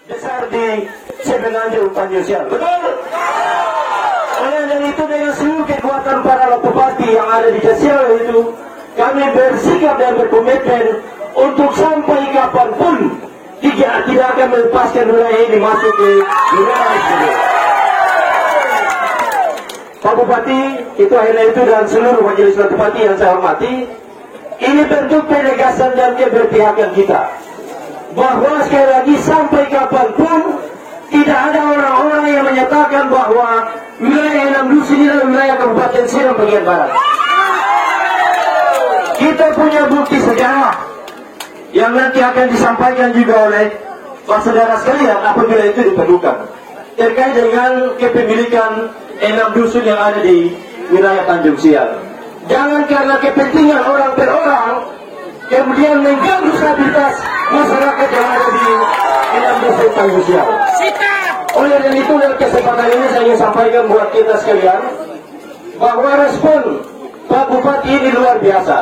besar di Semenanjung Tanjung. Betul? Oleh dan itu dengan seluruh kekuatan para bupati yang ada di Jasial itu, kami bersikap dan berkomitmen untuk sampai kapanpun tidak akan melepaskan wilayah ini masuk ke wilayah itu. Pak Bupati, itu akhirnya itu dan seluruh majelis bupati yang saya hormati, ini bentuk penegasan dan keberpihakan kita. Bahwa sekali lagi sampai kapanpun tidak ada orang-orang yang menyatakan bahwa wilayah Enam Dusun ini adalah wilayah Kabupaten Serang bagian barat. Kita punya bukti sejarah yang nanti akan disampaikan juga oleh Pak saudara sekalian apabila itu diperlukan terkait dengan kepemilikan Enam Dusun yang ada di wilayah Tanjung Sial. Jangan karena kepentingan orang per orang kemudian mengganggu stabilitas masyarakat yang ada di Enam Dusun Tanjung Sial. Oleh dan itu dalam kesempatan ini saya ingin sampaikan buat kita sekalian bahwa respon Pak Bupati ini luar biasa.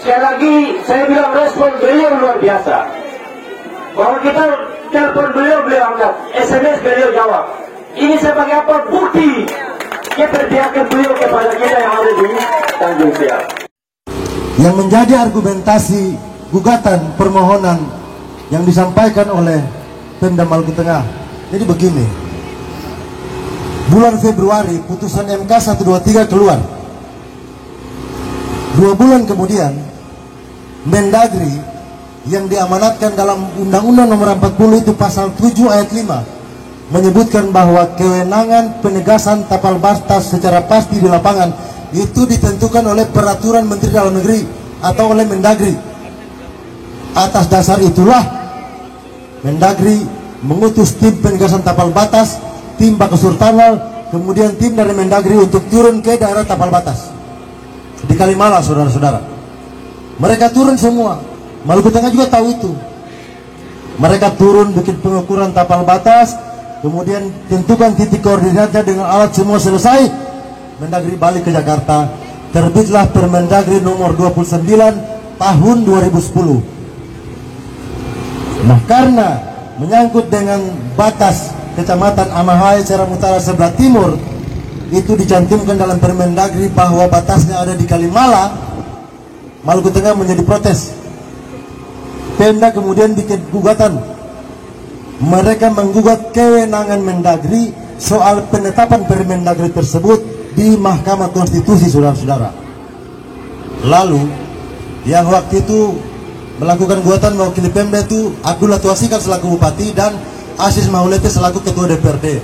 Sekali lagi saya bilang respon beliau luar biasa. Bahwa kita telepon beliau angkat, SMS beliau jawab. Ini sebagai apa? Bukti keberpihakan beliau kepada kita yang ada di Tanjung Sial. Yang menjadi argumentasi gugatan permohonan yang disampaikan oleh Pemda Maluku Tengah. Jadi begini, bulan Februari putusan MK 123 keluar. 2 bulan kemudian Mendagri yang diamanatkan dalam Undang-Undang Nomor 40 itu pasal 7 ayat 5 menyebutkan bahwa kewenangan penegasan tapal batas secara pasti di lapangan itu ditentukan oleh peraturan Menteri Dalam Negeri atau oleh Mendagri. Atas dasar itulah Mendagri mengutus tim penegasan tapal batas, tim Bakasurtanal, kemudian tim dari Mendagri untuk turun ke daerah tapal batas di Kalimala, saudara-saudara. Mereka turun semua. Maluku Tengah juga tahu itu. Mereka turun bikin pengukuran tapal batas, kemudian tentukan titik koordinatnya dengan alat semua selesai. Mendagri balik ke Jakarta. Terbitlah Permendagri nomor 29 tahun 2010. Nah, karena menyangkut dengan batas Kecamatan Amahai Seram Utara sebelah timur itu dicantumkan dalam Permendagri bahwa batasnya ada di Kalimala, Maluku Tengah menjadi protes. Pemda kemudian bikin gugatan. Mereka menggugat kewenangan Mendagri soal penetapan Permendagri tersebut di Mahkamah Konstitusi, saudara-saudara. Lalu yang waktu itu melakukan gugatan mewakili Pemda itu Abdullah Tuasikal selaku Bupati dan Asis Maulete selaku Ketua DPRD.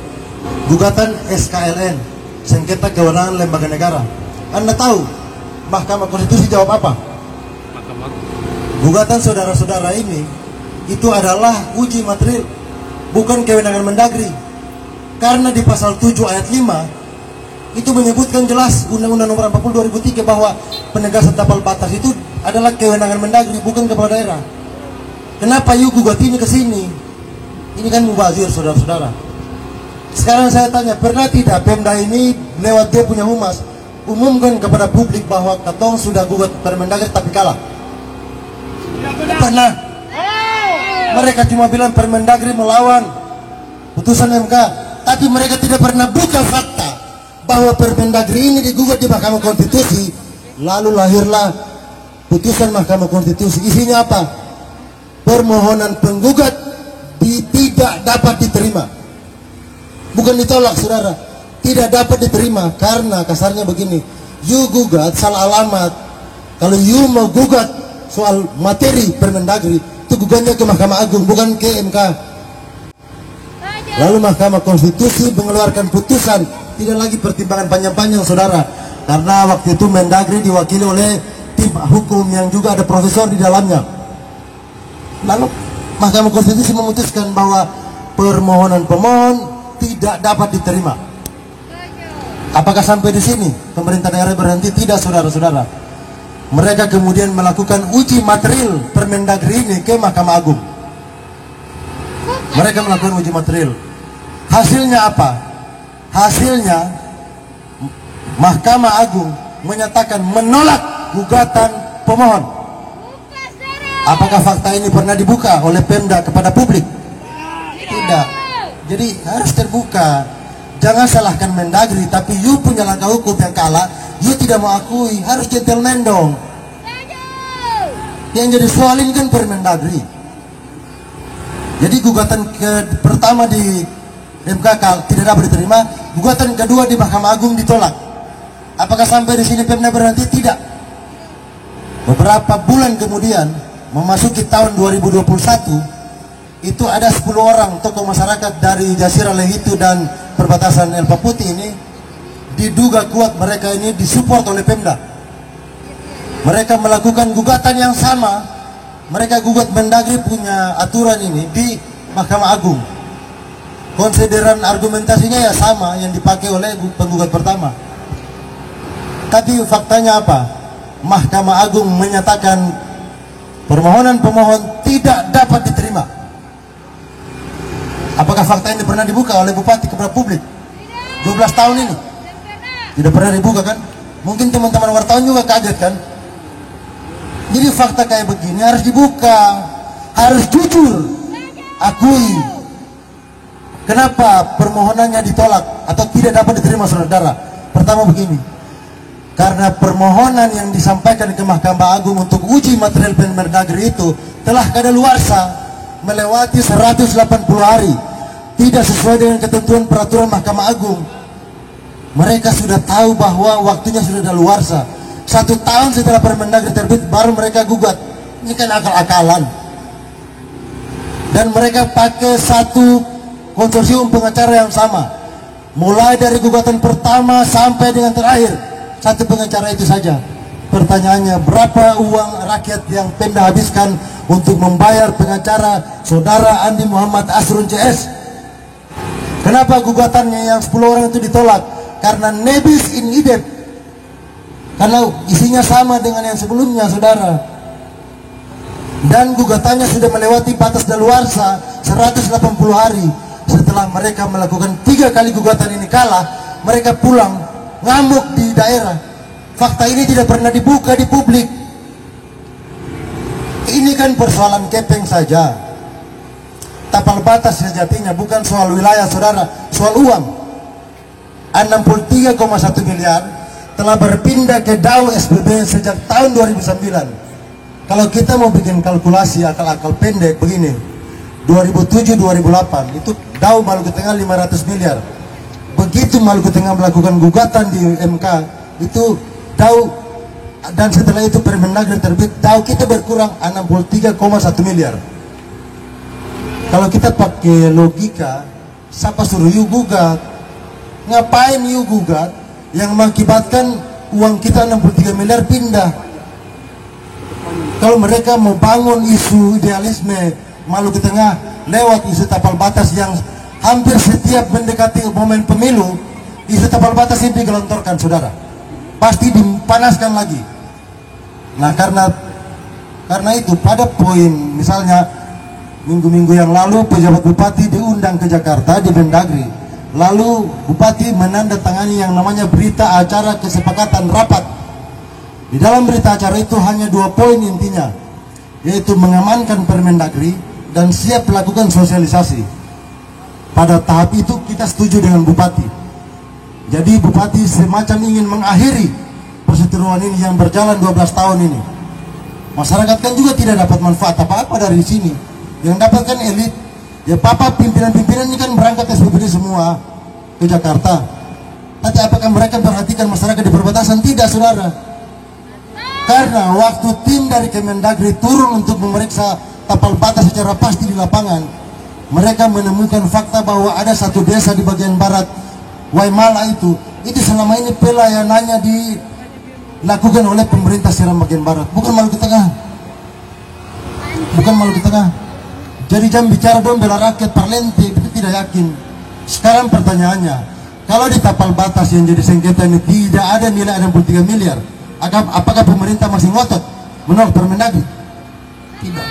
Gugatan SKLN, sengketa kewenangan lembaga negara. Anda tahu Mahkamah Konstitusi jawab apa? Gugatan saudara-saudara ini itu adalah uji material, bukan kewenangan Mendagri. Karena di pasal 7 ayat 5 itu menyebutkan jelas Undang-Undang Nomor 40 2003 bahwa penegasan tapal batas itu adalah kewenangan Mendagri, bukan kepala daerah. Kenapa yuk gugat ini ke sini? Ini kan mubazir, saudara-saudara. Sekarang saya tanya, pernah tidak Pemda ini lewat dia punya humas umumkan kepada publik bahwa katong sudah gugat Permendagri tapi kalah? Pernah. Mereka cuma bilang Permendagri melawan putusan MK, tapi mereka tidak pernah buka fakta bahwa Permendagri ini digugat di Mahkamah Konstitusi. Lalu lahirlah putusan Mahkamah Konstitusi. Isinya apa? Permohonan penggugat tidak dapat diterima. Bukan ditolak, saudara. Tidak dapat diterima karena kasarnya begini, you gugat salah alamat. Kalau you mau gugat soal materi Permendagri, itu gugatnya ke Mahkamah Agung, bukan ke MK. Lalu Mahkamah Konstitusi mengeluarkan putusan, tidak lagi pertimbangan panjang-panjang, saudara, karena waktu itu Mendagri diwakili oleh tim hukum yang juga ada profesor di dalamnya. Lalu Mahkamah Konstitusi memutuskan bahwa permohonan pemohon tidak dapat diterima. Apakah sampai di sini pemerintah daerah berhenti? Tidak, saudara-saudara. Mereka kemudian melakukan uji material Permendagri ini ke Mahkamah Agung. Mereka melakukan uji material. Hasilnya apa? Hasilnya Mahkamah Agung menyatakan menolak gugatan pemohon. Apakah fakta ini pernah dibuka oleh Pemda kepada publik? Tidak. Jadi harus terbuka. Jangan salahkan Mendagri, tapi you punya langkah hukum yang kalah, you tidak mau akui, harus gentleman dong. Yang jadi soal ini kan Permendagri. Jadi gugatan pertama di MK tidak dapat diterima, gugatan kedua di Mahkamah Agung ditolak. Apakah sampai di sini Pemda berhenti? Tidak. Beberapa bulan kemudian, memasuki tahun 2021, itu ada 10 orang tokoh masyarakat dari Jasirah Lehitu dan perbatasan El Paputi ini diduga kuat mereka ini disupport oleh Pemda. Mereka melakukan gugatan yang sama. Mereka gugat Mendagri punya aturan ini di Mahkamah Agung. Konsideran argumentasinya ya sama yang dipakai oleh penggugat pertama. Tapi faktanya apa? Mahkamah Agung menyatakan permohonan pemohon tidak dapat diterima. Apakah fakta ini pernah dibuka oleh Bupati kepada publik? 12 tahun ini tidak pernah dibuka kan? Mungkin teman-teman wartawan juga kaget kan? Jadi fakta kayak begini harus dibuka, harus jujur, akui kenapa permohonannya ditolak atau tidak dapat diterima, saudara. Pertama begini, karena permohonan yang disampaikan ke Mahkamah Agung untuk uji material Permendagri itu telah kadaluarsa melewati 180 hari, tidak sesuai dengan ketentuan peraturan Mahkamah Agung. Mereka sudah tahu bahwa waktunya sudah kadaluarsa. 1 tahun setelah Permendagri terbit baru mereka gugat. Ini kan akal-akalan. Dan mereka pakai satu konsorsium pengacara yang sama. Mulai dari gugatan pertama sampai dengan terakhir, satu pengacara itu saja. Pertanyaannya, berapa uang rakyat yang Pemda habiskan untuk membayar pengacara saudara Andi Muhammad Asrun CS? Kenapa gugatannya yang 10 orang itu ditolak? Karena nebis in idem. Karena isinya sama dengan yang sebelumnya, saudara. Dan gugatannya sudah melewati batas daluarsa 180 hari. Setelah mereka melakukan 3 kali gugatan ini kalah, mereka pulang ngamuk di daerah. Fakta ini tidak pernah dibuka di publik. Ini kan persoalan kepeng saja. Tapal batas sejatinya bukan soal wilayah, saudara, soal uang. 63,1 miliar telah berpindah ke DAU SBB sejak tahun 2009. Kalau kita mau bikin kalkulasi akal-akal pendek begini, 2007-2008 itu DAU Maluku Tengah 500 miliar. Begitu Maluku Tengah melakukan gugatan di MK, itu DAU, dan setelah itu Permendagri terbit, DAU kita berkurang 63,1 miliar. Kalau kita pakai logika, siapa suruh you gugat? Ngapain you gugat? Yang mengakibatkan uang kita 63 miliar pindah. Kalau mereka mau bangun isu idealisme Maluku Tengah lewat isu tapal batas yang hampir setiap mendekati momen pemilu, isu tapal batas ini digelontorkan, saudara. Pasti dipanaskan lagi. Nah, karena itu pada poin misalnya minggu-minggu yang lalu pejabat bupati diundang ke Jakarta di Mendagri. Lalu bupati menandatangani yang namanya berita acara kesepakatan rapat. Di dalam berita acara itu hanya 2 poin intinya, yaitu mengamankan Permendagri dan siap melakukan sosialisasi. Pada tahap itu kita setuju dengan bupati. Jadi bupati semacam ingin mengakhiri perseteruan ini yang berjalan 12 tahun ini. Masyarakat kan juga tidak dapat manfaat apa-apa dari sini. Yang dapatkan elit. Ya papa pimpinan-pimpinan ini kan berangkat SPBD semua ke Jakarta. Tapi apakah mereka perhatikan masyarakat di perbatasan? Tidak, saudara. Karena waktu tim dari Kemendagri turun untuk memeriksa tapal batas secara pasti di lapangan, mereka menemukan fakta bahwa ada satu desa di bagian barat Waimala itu selama ini pelayanannya dilakukan oleh pemerintah Seram bagian barat, bukan Maluku Tengah. Bukan Maluku Tengah. Jadi jangan bicara dong bela rakyat parlente, itu tidak yakin. Sekarang pertanyaannya, kalau di tapal batas yang jadi sengketa ini tidak ada nilai 63 miliar, apakah pemerintah masih ngotot menolak Permendagri? Tidak.